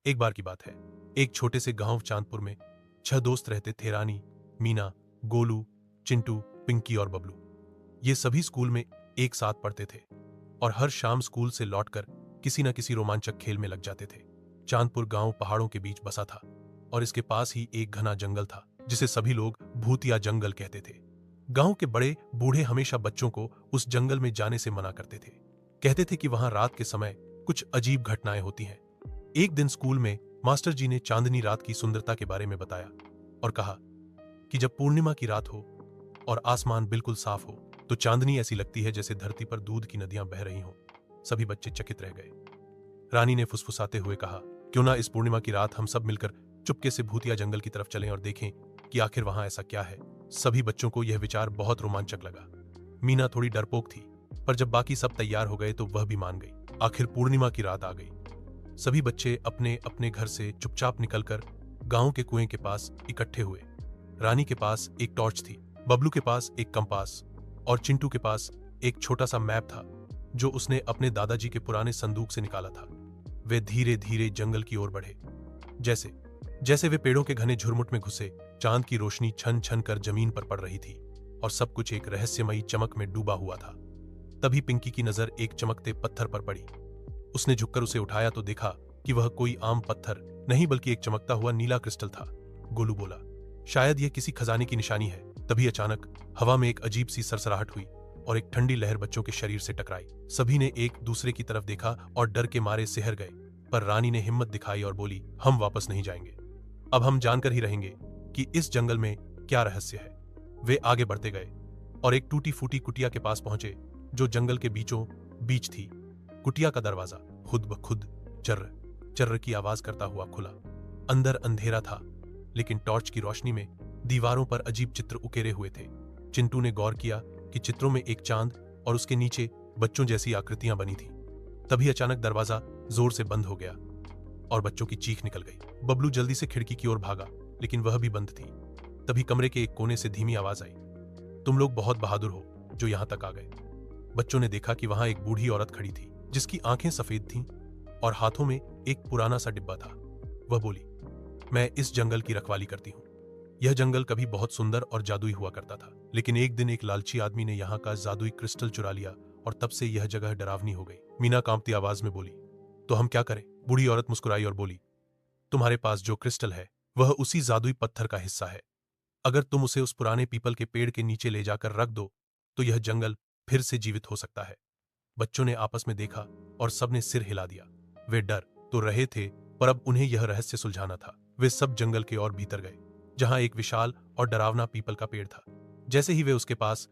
एक बार की बात है। एक छोटे से गांव चांदपुर में 6 दोस्त रहते थे। रानी, मीना, गोलू, चिंटू, पिंकी और बबलू। ये सभी स्कूल में एक साथ पढ़ते थे और हर शाम स्कूल से लौटकर किसी न किसी रोमांचक खेल में लग जाते थे। चांदपुर गांव पहाड़ों के बीच बसा था और इसके पास ही एक घना जंगल था जिसे सभी लोग भूतिया जंगल कहते थे। गांव के बड़े बूढ़े हमेशा बच्चों को उस जंगल में जाने से मना करते थे। कहते थे कि वहां रात के समय कुछ अजीब घटनाएं होती हैं। एक दिन स्कूल में मास्टर जी ने चांदनी रात की सुंदरता के बारे में बताया और कहा कि जब पूर्णिमा की रात हो और आसमान बिल्कुल साफ हो तो चांदनी ऐसी लगती है जैसे धरती पर दूध की नदियां बह रही हों। सभी बच्चे चकित रह गए। रानी ने फुसफुसाते हुए कहा, क्यों ना इस पूर्णिमा की रात हम सब मिलकर चुपके से भूतिया जंगल की तरफ चलें और देखें कि आखिर वहां ऐसा क्या है। सभी बच्चों को यह विचार बहुत रोमांचक लगा। मीना थोड़ी डरपोक थी, पर जब बाकी सब तैयार हो गए तो वह भी मान गई। आखिर पूर्णिमा की रात आ गई। सभी बच्चे अपने अपने घर से चुपचाप निकलकर गांव के कुएं के पास इकट्ठे हुए। रानी के पास एक टॉर्च थी, बबलू के पास एक कंपास और चिंटू के पास एक छोटा सा मैप था जो उसने अपने दादाजी के पुराने संदूक से निकाला था। वे धीरे धीरे जंगल की ओर बढ़े। जैसे जैसे वे पेड़ों के घने झुरमुट में घुसे, चांद की रोशनी छन छन कर जमीन पर पड़ रही थी और सब कुछ एक रहस्यमयी चमक में डूबा हुआ था। तभी पिंकी की नजर एक चमकते पत्थर पर पड़ी। उसने झुककर उसे उठाया तो देखा कि वह कोई आम पत्थर नहीं बल्कि एक चमकता हुआ नीला क्रिस्टल था। गोलू बोला, शायद यह किसी खजाने की निशानी है। तभी अचानक हवा में एक अजीब सी सरसराहट हुई और एक ठंडी लहर बच्चों के शरीर से टकराई। सभी ने एक दूसरे की तरफ देखा और डर के मारे सिहर गए, पर रानी ने हिम्मत दिखाई और बोली, हम वापस नहीं जाएंगे। अब हम जानकर ही रहेंगे कि इस जंगल में क्या रहस्य है। वे आगे बढ़ते गए और एक टूटी फूटी कुटिया के पास पहुंचे जो जंगल के बीचों बीच थी। कुटिया का दरवाजा खुद ब खुद चर्र चर्र की आवाज करता हुआ खुला। अंदर अंधेरा था, लेकिन टॉर्च की रोशनी में दीवारों पर अजीब चित्र उकेरे हुए थे। चिंटू ने गौर किया कि चित्रों में एक चांद और उसके नीचे बच्चों जैसी आकृतियां बनी थी। तभी अचानक दरवाजा जोर से बंद हो गया और बच्चों की चीख निकल गई। बबलू जल्दी से खिड़की की ओर भागा, लेकिन वह भी बंद थी। तभी कमरे के एक कोने से धीमी आवाज आई, तुम लोग बहुत बहादुर हो जो यहां तक आ गए। बच्चों ने देखा कि वहां एक बूढ़ी औरत खड़ी थी जिसकी आंखें सफेद थीं और हाथों में एक पुराना सा डिब्बा था। वह बोली, मैं इस जंगल की रखवाली करती हूँ। यह जंगल कभी बहुत सुंदर और जादुई हुआ करता था, लेकिन एक दिन एक लालची आदमी ने यहाँ का जादुई क्रिस्टल चुरा लिया और तब से यह जगह डरावनी हो गई। मीना कांपती आवाज में बोली, तो हम क्या करें? बूढ़ी औरत मुस्कुराई और बोली, तुम्हारे पास जो क्रिस्टल है वह उसी जादुई पत्थर का हिस्सा है। अगर तुम उसे उस पुराने पीपल के पेड़ के नीचे ले जाकर रख दो तो यह जंगल फिर से जीवित हो सकता है। बच्चों ने आपस में देखा और सबने सिर हिला दिया। वे डर तो रहे थे, पर अब उन्हें यह रहस्य सुलझाना था। वे सब जंगल के और भीतर गए, जहां एक विशाल और डरावना पीपल का पेड़ था। जैसे ही वे उसके पास